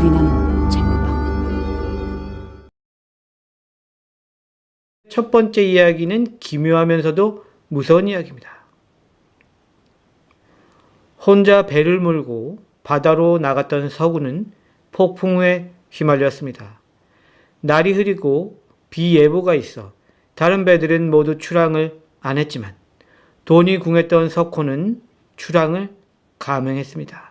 소리나는 쟁반. 첫 번째 이야기는 기묘하면서도 무서운 이야기입니다. 혼자 배를 몰고 바다로 나갔던 서구는 폭풍우에 휘말렸습니다. 날이 흐리고 비 예보가 있어 다른 배들은 모두 출항을 안 했지만 돈이 궁했던 석호는 출항을 감행했습니다.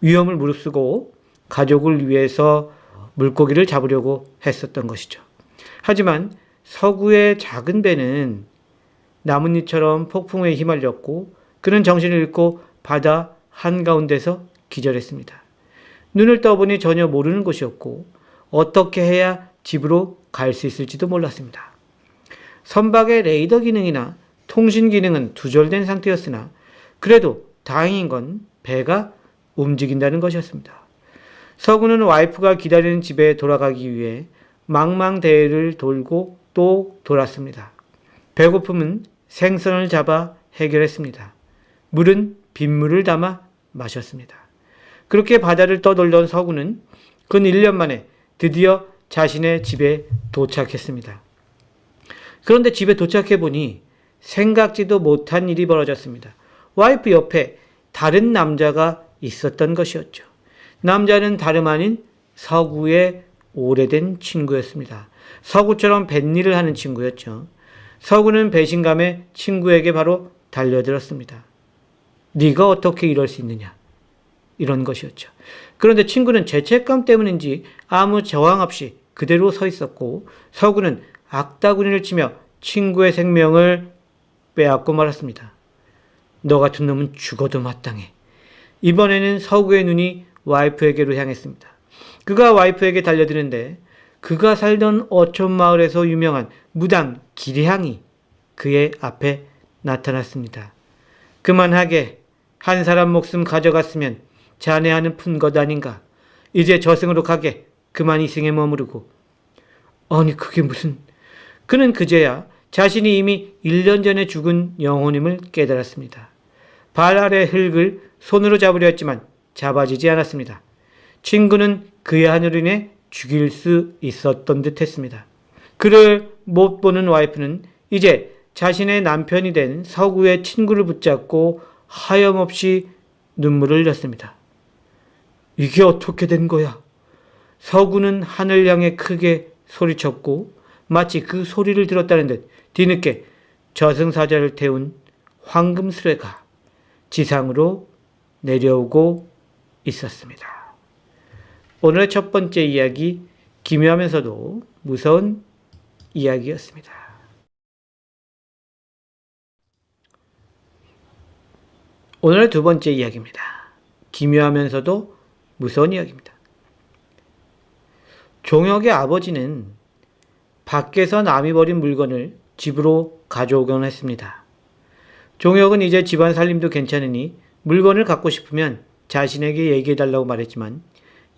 위험을 무릅쓰고 가족을 위해서 물고기를 잡으려고 했었던 것이죠. 하지만 서구의 작은 배는 나뭇잎처럼 폭풍우에 휘말렸고 그는 정신을 잃고 바다 한가운데서 기절했습니다. 눈을 떠보니 전혀 모르는 곳이었고 어떻게 해야 집으로 갈 수 있을지도 몰랐습니다. 선박의 레이더 기능이나 통신 기능은 두절된 상태였으나 그래도 다행인 건 배가 움직인다는 것이었습니다. 서구는 와이프가 기다리는 집에 돌아가기 위해 망망대해를 돌고 또 돌았습니다. 배고픔은 생선을 잡아 해결했습니다. 물은 빗물을 담아 마셨습니다. 그렇게 바다를 떠돌던 서구는 근 1년 만에 드디어 자신의 집에 도착했습니다. 그런데 집에 도착해 보니 생각지도 못한 일이 벌어졌습니다. 와이프 옆에 다른 남자가 있었던 것이었죠. 남자는 다름 아닌 서구의 오래된 친구였습니다. 서구처럼 뱃일을 하는 친구였죠. 서구는 배신감에 친구에게 바로 달려들었습니다. 네가 어떻게 이럴 수 있느냐? 이런 것이었죠. 그런데 친구는 죄책감 때문인지 아무 저항 없이 그대로 서 있었고 서구는 악다구니를 치며 친구의 생명을 빼앗고 말았습니다. 너 같은 놈은 죽어도 마땅해. 이번에는 서구의 눈이 와이프에게로 향했습니다. 그가 와이프에게 달려드는데 그가 살던 어촌 마을에서 유명한 무당 기량이 그의 앞에 나타났습니다. 그만하게 한 사람 목숨 가져갔으면 자네 하는 푼 것 아닌가. 이제 저승으로 가게. 그만 이승에 머무르고. 아니 그게 무슨. 그는 그제야 자신이 이미 1년 전에 죽은 영혼임을 깨달았습니다. 발 아래 흙을 손으로 잡으려 했지만 잡아지지 않았습니다. 친구는 그의 한으로 인해 죽일 수 있었던 듯 했습니다. 그를 못 보는 와이프는 이제 자신의 남편이 된 서구의 친구를 붙잡고 하염없이 눈물을 흘렸습니다. 이게 어떻게 된 거야? 서구는 하늘 향해 크게 소리쳤고 마치 그 소리를 들었다는 듯 뒤늦게 저승사자를 태운 황금수레가 지상으로 내려오고 있었습니다. 오늘의 첫 번째 이야기, 기묘하면서도 무서운 이야기였습니다. 오늘의 두 번째 이야기입니다. 기묘하면서도 무서운 이야기입니다. 종혁의 아버지는 밖에서 남이 버린 물건을 집으로 가져오곤 했습니다. 종혁은 이제 집안 살림도 괜찮으니 물건을 갖고 싶으면 자신에게 얘기해달라고 말했지만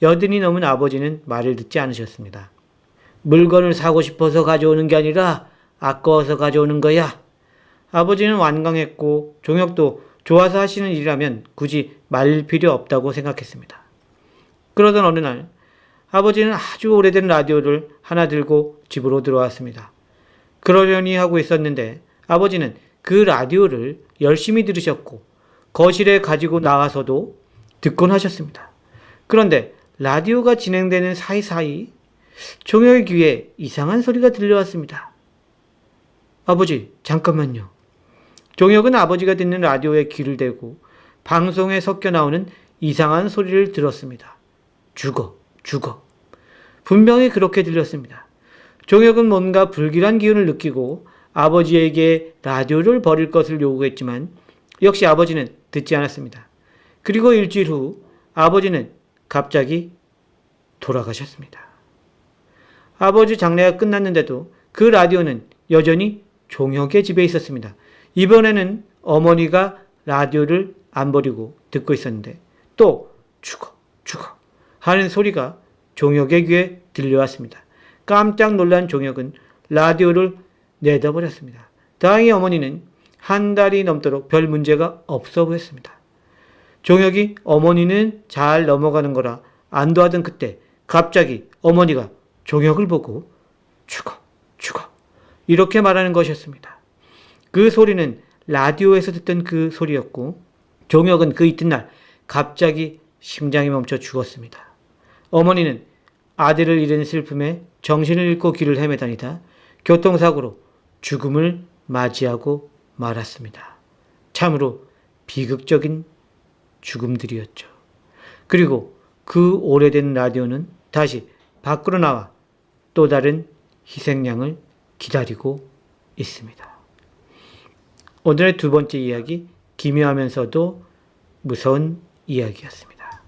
여든이 넘은 아버지는 말을 듣지 않으셨습니다. 물건을 사고 싶어서 가져오는 게 아니라 아까워서 가져오는 거야. 아버지는 완강했고 종혁도 좋아서 하시는 일이라면 굳이 말릴 필요 없다고 생각했습니다. 그러던 어느 날 아버지는 아주 오래된 라디오를 하나 들고 집으로 들어왔습니다. 그러려니 하고 있었는데 아버지는 그 라디오를 열심히 들으셨고 거실에 가지고 나가서도 듣곤 하셨습니다. 그런데 라디오가 진행되는 사이사이 종혁의 귀에 이상한 소리가 들려왔습니다. 아버지, 잠깐만요. 종혁은 아버지가 듣는 라디오에 귀를 대고 방송에 섞여 나오는 이상한 소리를 들었습니다. 죽어, 죽어. 분명히 그렇게 들렸습니다. 종혁은 뭔가 불길한 기운을 느끼고 아버지에게 라디오를 버릴 것을 요구했지만 역시 아버지는 듣지 않았습니다. 그리고 일주일 후 아버지는 갑자기 돌아가셨습니다. 아버지 장례가 끝났는데도 그 라디오는 여전히 종혁의 집에 있었습니다. 이번에는 어머니가 라디오를 안 버리고 듣고 있었는데 또 죽어, 죽어 하는 소리가 종혁의 귀에 들려왔습니다. 깜짝 놀란 종혁은 라디오를 내다버렸습니다. 다행히 어머니는 한 달이 넘도록 별 문제가 없어 보였습니다. 종혁이 어머니는 잘 넘어가는 거라 안도하던 그때 갑자기 어머니가 종혁을 보고 죽어, 죽어 이렇게 말하는 것이었습니다. 그 소리는 라디오에서 듣던 그 소리였고 종혁은 그 이튿날 갑자기 심장이 멈춰 죽었습니다. 어머니는 아들을 잃은 슬픔에 정신을 잃고 길을 헤매다니다 교통사고로 죽음을 맞이하고 말았습니다. 참으로 비극적인 죽음들이었죠. 그리고 그 오래된 라디오는 다시 밖으로 나와 또 다른 희생양을 기다리고 있습니다. 오늘의 두 번째 이야기, 기묘하면서도 무서운 이야기였습니다.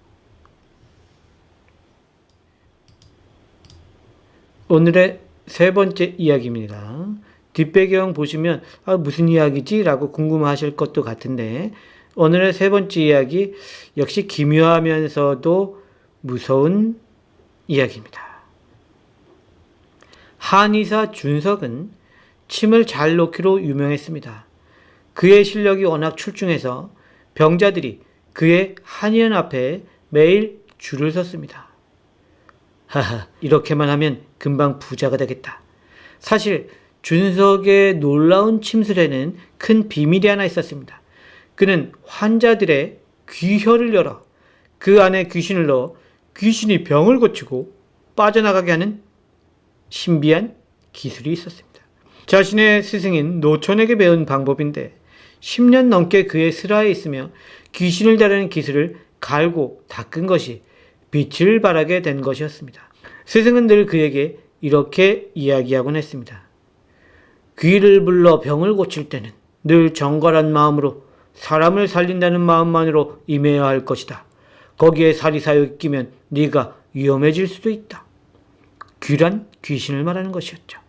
오늘의 세 번째 이야기입니다. 뒷배경 보시면 무슨 이야기지? 라고 궁금하실 것도 같은데 오늘의 세 번째 이야기 역시 기묘하면서도 무서운 이야기입니다. 한의사 준석은 침을 잘 놓기로 유명했습니다. 그의 실력이 워낙 출중해서 병자들이 그의 한의원 앞에 매일 줄을 섰습니다. 하하, 이렇게만 하면 금방 부자가 되겠다. 사실 준석의 놀라운 침술에는 큰 비밀이 하나 있었습니다. 그는 환자들의 귀혈을 열어 그 안에 귀신을 넣어 귀신이 병을 고치고 빠져나가게 하는 신비한 기술이 있었습니다. 자신의 스승인 노천에게 배운 방법인데 10년 넘게 그의 슬하에 있으며 귀신을 다루는 기술을 갈고 닦은 것이 빛을 발하게 된 것이었습니다. 스승은 늘 그에게 이렇게 이야기하곤 했습니다. 귀를 불러 병을 고칠 때는 늘 정갈한 마음으로 사람을 살린다는 마음만으로 임해야 할 것이다. 거기에 사리사욕이 끼면 네가 위험해질 수도 있다. 귀란 귀신을 말하는 것이었죠.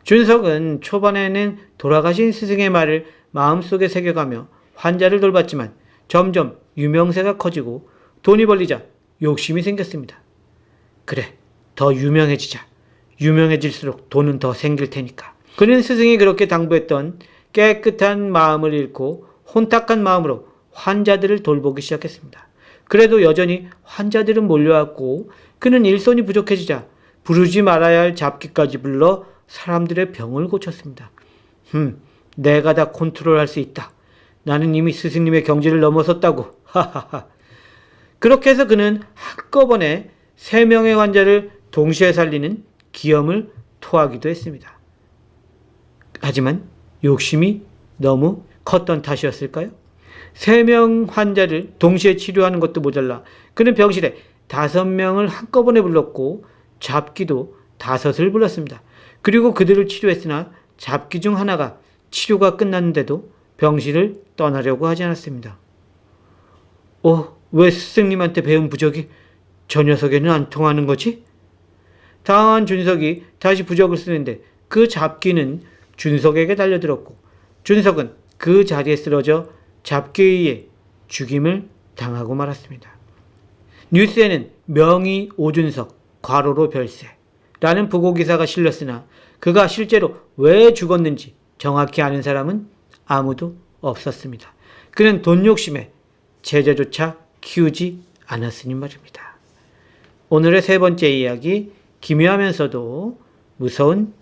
준석은 초반에는 돌아가신 스승의 말을 마음속에 새겨가며 환자를 돌봤지만 점점 유명세가 커지고 돈이 벌리자 욕심이 생겼습니다. 그래, 더 유명해지자. 유명해질수록 돈은 더 생길 테니까. 그는 스승이 그렇게 당부했던 깨끗한 마음을 잃고 혼탁한 마음으로 환자들을 돌보기 시작했습니다. 그래도 여전히 환자들은 몰려왔고 그는 일손이 부족해지자 부르지 말아야 할 잡기까지 불러 사람들의 병을 고쳤습니다. 내가 다 컨트롤할 수 있다. 나는 이미 스승님의 경지를 넘어섰다고. 하하하. 그렇게 해서 그는 한꺼번에 3명의 환자를 동시에 살리는 기염을 토하기도 했습니다. 하지만 욕심이 너무 컸던 탓이었을까요? 3명 환자를 동시에 치료하는 것도 모자라 그는 병실에 5명을 한꺼번에 불렀고 잡기도 5을 불렀습니다. 그리고 그들을 치료했으나 잡기 중 하나가 치료가 끝났는데도 병실을 떠나려고 하지 않았습니다. 왜 스승님한테 배운 부적이 저 녀석에는 안 통하는 거지? 당황한 준석이 다시 부적을 쓰는데 그 잡기는 준석에게 달려들었고 준석은 그 자리에 쓰러져 잡기에 의해 죽임을 당하고 말았습니다. 뉴스에는 명의 오준석, 괄호로 별세라는 부고기사가 실렸으나 그가 실제로 왜 죽었는지 정확히 아는 사람은 아무도 없었습니다. 그는 돈 욕심에 제자조차 키우지 않았으니 말입니다. 오늘의 세 번째 이야기, 기묘하면서도 무서운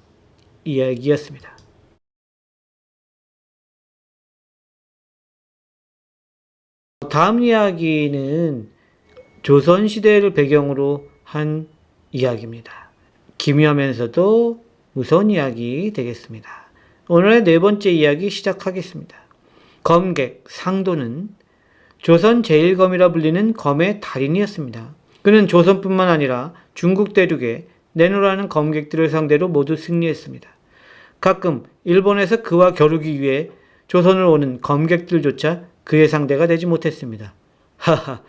이야기였습니다. 다음 이야기는 조선시대를 배경으로 한 이야기입니다. 기묘하면서도 무서운 이야기 되겠습니다. 오늘의 네 번째 이야기 시작하겠습니다. 검객 상도는 조선 제1검이라 불리는 검의 달인이었습니다. 그는 조선뿐만 아니라 중국 대륙에 내노라는 검객들을 상대로 모두 승리했습니다. 가끔 일본에서 그와 겨루기 위해 조선을 오는 검객들조차 그의 상대가 되지 못했습니다. 하하,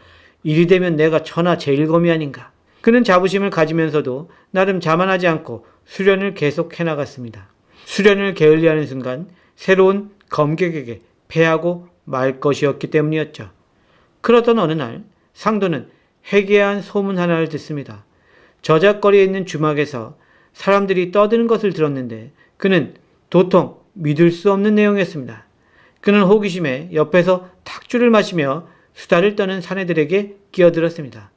이리 되면 내가 천하 제1검이 아닌가. 그는 자부심을 가지면서도 나름 자만하지 않고 수련을 계속해 나갔습니다. 수련을 게을리하는 순간 새로운 검객에게 패하고 말 것이었기 때문이었죠. 그러던 어느 날 상도는 해괴한 소문 하나를 듣습니다. 저작거리에 있는 주막에서 사람들이 떠드는 것을 들었는데 그는 도통 믿을 수 없는 내용이었습니다. 그는 호기심에 옆에서 탁주를 마시며 수다를 떠는 사내들에게 끼어들었습니다.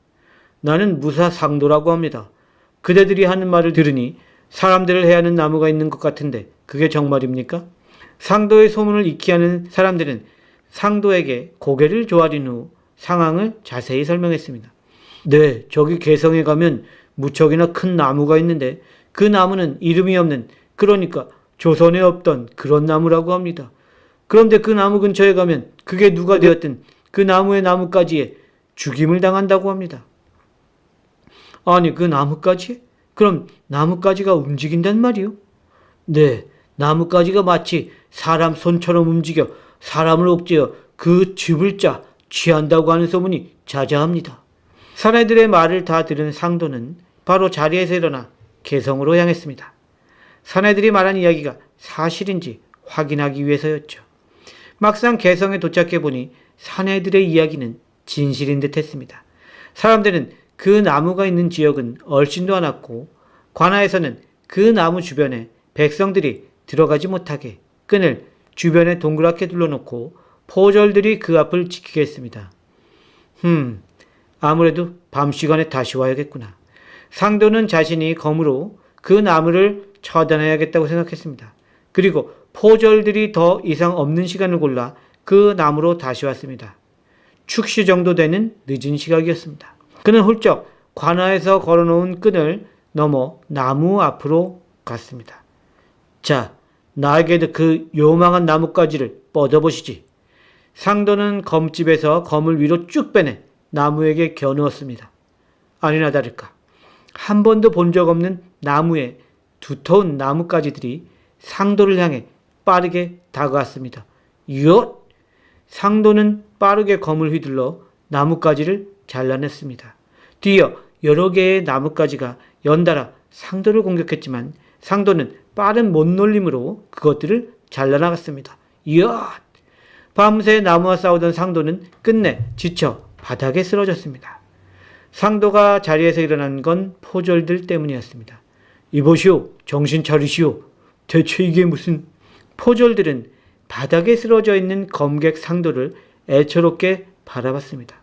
나는 무사상도라고 합니다. 그대들이 하는 말을 들으니 사람들을 해하는 나무가 있는 것 같은데 그게 정말입니까? 상도의 소문을 익히 하는 사람들은 상도에게 고개를 조아린 후 상황을 자세히 설명했습니다. 네, 저기 개성에 가면 무척이나 큰 나무가 있는데 그 나무는 이름이 없는, 그러니까 조선에 없던 그런 나무라고 합니다. 그런데 그 나무 근처에 가면 그게 누가 되었든 그 나무의 나뭇가지에 죽임을 당한다고 합니다. 아니, 그 나뭇가지? 그럼 나뭇가지가 움직인단 말이요? 네, 나뭇가지가 마치 사람 손처럼 움직여 사람을 옥죄어 그 즙을 짜 취한다고 하는 소문이 자자합니다. 사내들의 말을 다 들은 상도는 바로 자리에서 일어나 개성으로 향했습니다. 사내들이 말한 이야기가 사실인지 확인하기 위해서였죠. 막상 개성에 도착해보니 사내들의 이야기는 진실인 듯 했습니다. 사람들은 그 나무가 있는 지역은 얼씬도 않았고 관아에서는 그 나무 주변에 백성들이 들어가지 못하게 끈을 주변에 동그랗게 둘러놓고 포졸들이 그 앞을 지키게 했습니다. 아무래도 밤 시간에 다시 와야겠구나. 상도는 자신이 검으로 그 나무를 처단해야겠다고 생각했습니다. 그리고 포졸들이 더 이상 없는 시간을 골라 그 나무로 다시 왔습니다. 축시 정도 되는 늦은 시각이었습니다. 그는 훌쩍 관아에서 걸어놓은 끈을 넘어 나무 앞으로 갔습니다. 자, 나에게도 그 요망한 나뭇가지를 뻗어보시지. 상도는 검집에서 검을 위로 쭉 빼내 나무에게 겨누었습니다. 아니나 다를까, 한 번도 본 적 없는 나무에 두터운 나뭇가지들이 상도를 향해 빠르게 다가왔습니다. 얏! 상도는 빠르게 검을 휘둘러 나뭇가지를 잘라냈습니다. 뒤이어 여러 개의 나뭇가지가 연달아 상도를 공격했지만 상도는 빠른 못놀림으로 그것들을 잘라나갔습니다. 이야! 밤새 나무와 싸우던 상도는 끝내 지쳐 바닥에 쓰러졌습니다. 상도가 자리에서 일어난 건 포졸들 때문이었습니다. 이보시오, 정신 차리시오. 대체 이게 무슨... 포졸들은 바닥에 쓰러져 있는 검객 상도를 애처롭게 바라봤습니다.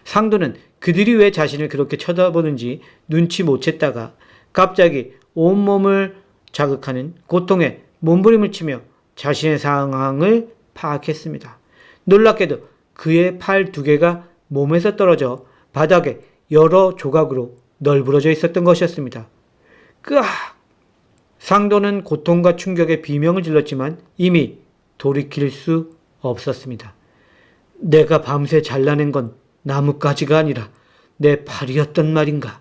상도는 그들이 왜 자신을 그렇게 쳐다보는지 눈치 못 챘다가 갑자기 온몸을 자극하는 고통에 몸부림을 치며 자신의 상황을 파악했습니다. 놀랍게도 그의 팔 2개가 몸에서 떨어져 바닥에 여러 조각으로 널브러져 있었던 것이었습니다. 끄악! 상도는 고통과 충격에 비명을 질렀지만 이미 돌이킬 수 없었습니다. 내가 밤새 잘라낸 건 나뭇가지가 아니라 내 팔이었단 말인가.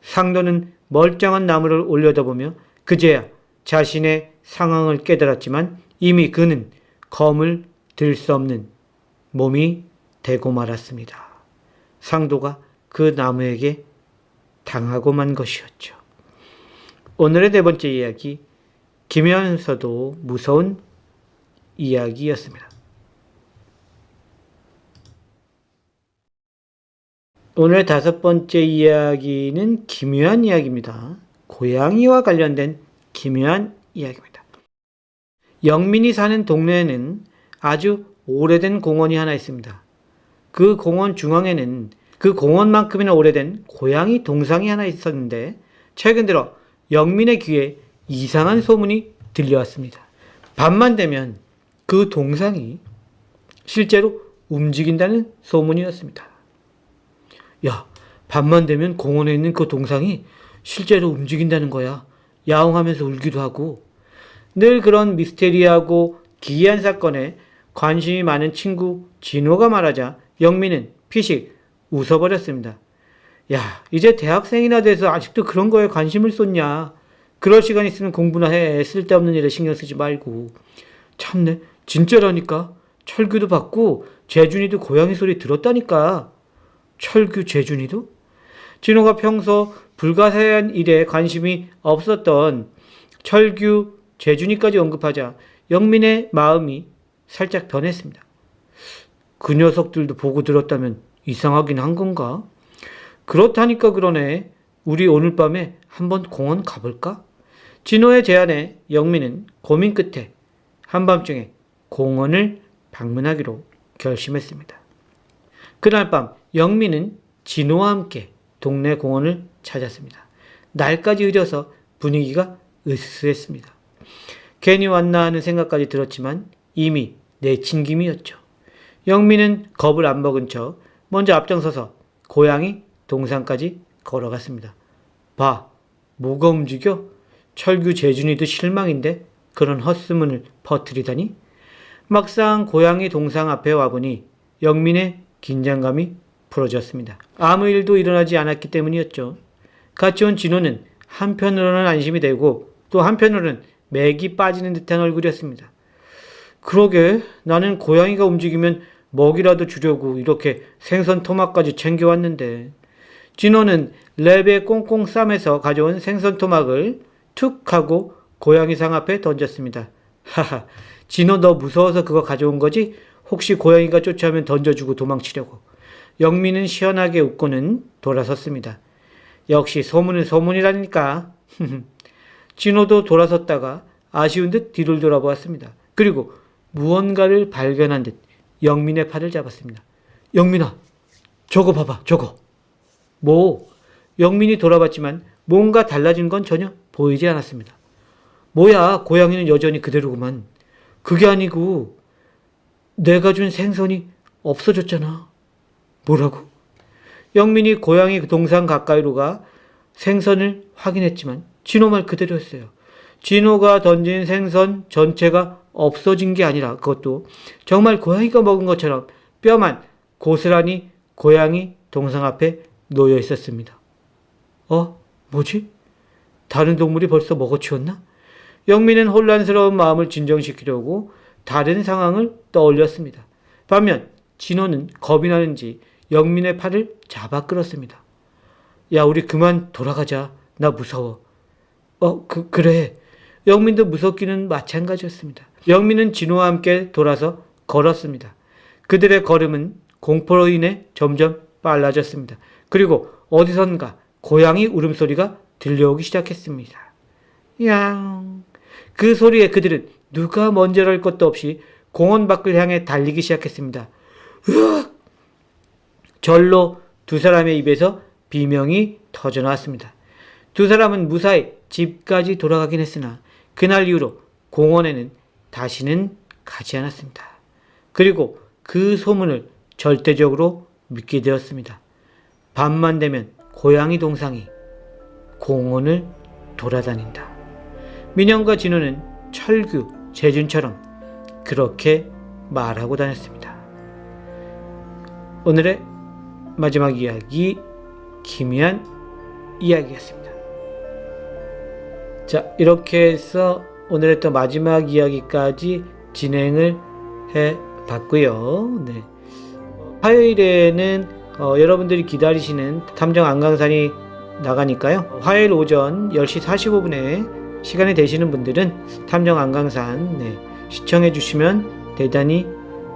상도는 멀쩡한 나무를 올려다보며 그제야 자신의 상황을 깨달았지만 이미 그는 검을 들 수 없는 몸이 되고 말았습니다. 상도가 그 나무에게 당하고 만 것이었죠. 오늘의 4번째 이야기, 기묘하면서도 무서운 이야기였습니다. 오늘의 5번째 이야기는 기묘한 이야기입니다. 고양이와 관련된 기묘한 이야기입니다. 영민이 사는 동네에는 아주 오래된 공원이 하나 있습니다. 그 공원 중앙에는 그 공원만큼이나 오래된 고양이 동상이 하나 있었는데 최근 들어 영민의 귀에 이상한 소문이 들려왔습니다. 밤만 되면 그 동상이 실제로 움직인다는 소문이었습니다. 야, 밤만 되면 공원에 있는 그 동상이 실제로 움직인다는 거야. 야옹하면서 울기도 하고. 늘 그런 미스테리하고 기이한 사건에 관심이 많은 친구 진호가 말하자 영민은 피식 웃어버렸습니다. 야, 이제 대학생이나 돼서 아직도 그런 거에 관심을 쏟냐. 그럴 시간 있으면 공부나 해. 쓸데없는 일에 신경 쓰지 말고. 참네, 진짜라니까. 철규도 봤고 재준이도 고양이 소리 들었다니까. 철규, 재준이도? 진호가 평소 불가사의한 일에 관심이 없었던 철규, 재준이까지 언급하자 영민의 마음이 살짝 변했습니다. 그 녀석들도 보고 들었다면 이상하긴 한 건가? 그렇다니까 그러네. 우리 오늘 밤에 한번 공원 가볼까? 진호의 제안에 영민은 고민 끝에 한밤중에 공원을 방문하기로 결심했습니다. 그날 밤 영민은 진호와 함께 동네 공원을 찾았습니다. 날까지 흐려서 분위기가 으스스했습니다. 괜히 왔나 하는 생각까지 들었지만 이미 내친 김이었죠. 영민은 겁을 안 먹은 척 먼저 앞장서서 고양이 동상까지 걸어갔습니다. 봐, 뭐가 움직여? 철규 재준이도 실망인데 그런 헛소문을 퍼뜨리다니? 막상 고양이 동상 앞에 와보니 영민의 긴장감이 풀어졌습니다. 아무 일도 일어나지 않았기 때문이었죠. 같이 온 진호는 한편으로는 안심이 되고 또 한편으로는 맥이 빠지는 듯한 얼굴이었습니다. 그러게, 나는 고양이가 움직이면 먹이라도 주려고 이렇게 생선 토막까지 챙겨왔는데. 진호는 랩에 꽁꽁 싸매서 가져온 생선 토막을 툭 하고 고양이 상 앞에 던졌습니다. 하하, 진호 너 무서워서 그거 가져온 거지? 혹시 고양이가 쫓아오면 던져주고 도망치려고. 영민은 시원하게 웃고는 돌아섰습니다. 역시 소문은 소문이라니까. 진호도 돌아섰다가 아쉬운 듯 뒤를 돌아보았습니다. 그리고 무언가를 발견한 듯 영민의 팔을 잡았습니다. 영민아, 저거 봐봐, 저거. 뭐? 영민이 돌아봤지만 뭔가 달라진 건 전혀 보이지 않았습니다. 뭐야, 고양이는 여전히 그대로구만. 그게 아니고 내가 준 생선이 없어졌잖아. 뭐라고? 영민이 고양이 동상 가까이로 가 생선을 확인했지만 진호 말 그대로였어요. 진호가 던진 생선 전체가 없어진 게 아니라 그것도 정말 고양이가 먹은 것처럼 뼈만 고스란히 고양이 동상 앞에 놓여 있었습니다. 뭐지? 다른 동물이 벌써 먹어치웠나? 영민은 혼란스러운 마음을 진정시키려고 다른 상황을 떠올렸습니다. 반면 진호는 겁이 나는지 영민의 팔을 잡아 끌었습니다. 야, 우리 그만 돌아가자. 나 무서워. 그래. 영민도 무섭기는 마찬가지였습니다. 영민은 진호와 함께 돌아서 걸었습니다. 그들의 걸음은 공포로 인해 점점 빨라졌습니다. 그리고 어디선가 고양이 울음소리가 들려오기 시작했습니다. 양. 그 소리에 그들은 누가 먼저랄 것도 없이 공원 밖을 향해 달리기 시작했습니다. 으악! 절로 두 사람의 입에서 비명이 터져나왔습니다. 두 사람은 무사히 집까지 돌아가긴 했으나 그날 이후로 공원에는 다시는 가지 않았습니다. 그리고 그 소문을 절대적으로 믿게 되었습니다. 밤만 되면 고양이 동상이 공원을 돌아다닌다. 민영과 진호는 철규, 재준처럼 그렇게 말하고 다녔습니다. 오늘의 마지막 이야기, 기묘한 이야기였습니다. 자, 이렇게 해서 오늘의 또 마지막 이야기까지 진행을 해봤고요. 네. 화요일에는 여러분들이 기다리시는 탐정 안강산이 나가니까요. 화요일 오전 10시 45분에 시간이 되시는 분들은 탐정 안강산 시청해 주시면 대단히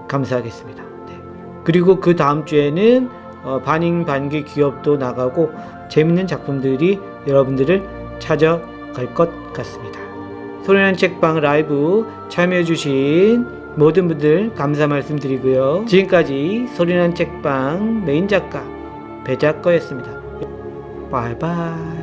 감사하겠습니다. 네. 그리고 그 다음 주에는 반인 반기 기업도 나가고 재밌는 작품들이 여러분들을 찾아갈 것 같습니다. 소리나는 책방 라이브 참여해 주신 모든 분들 감사 말씀드리고요. 지금까지 소리나는 책방 메인 작가 배작가였습니다. 바이바이.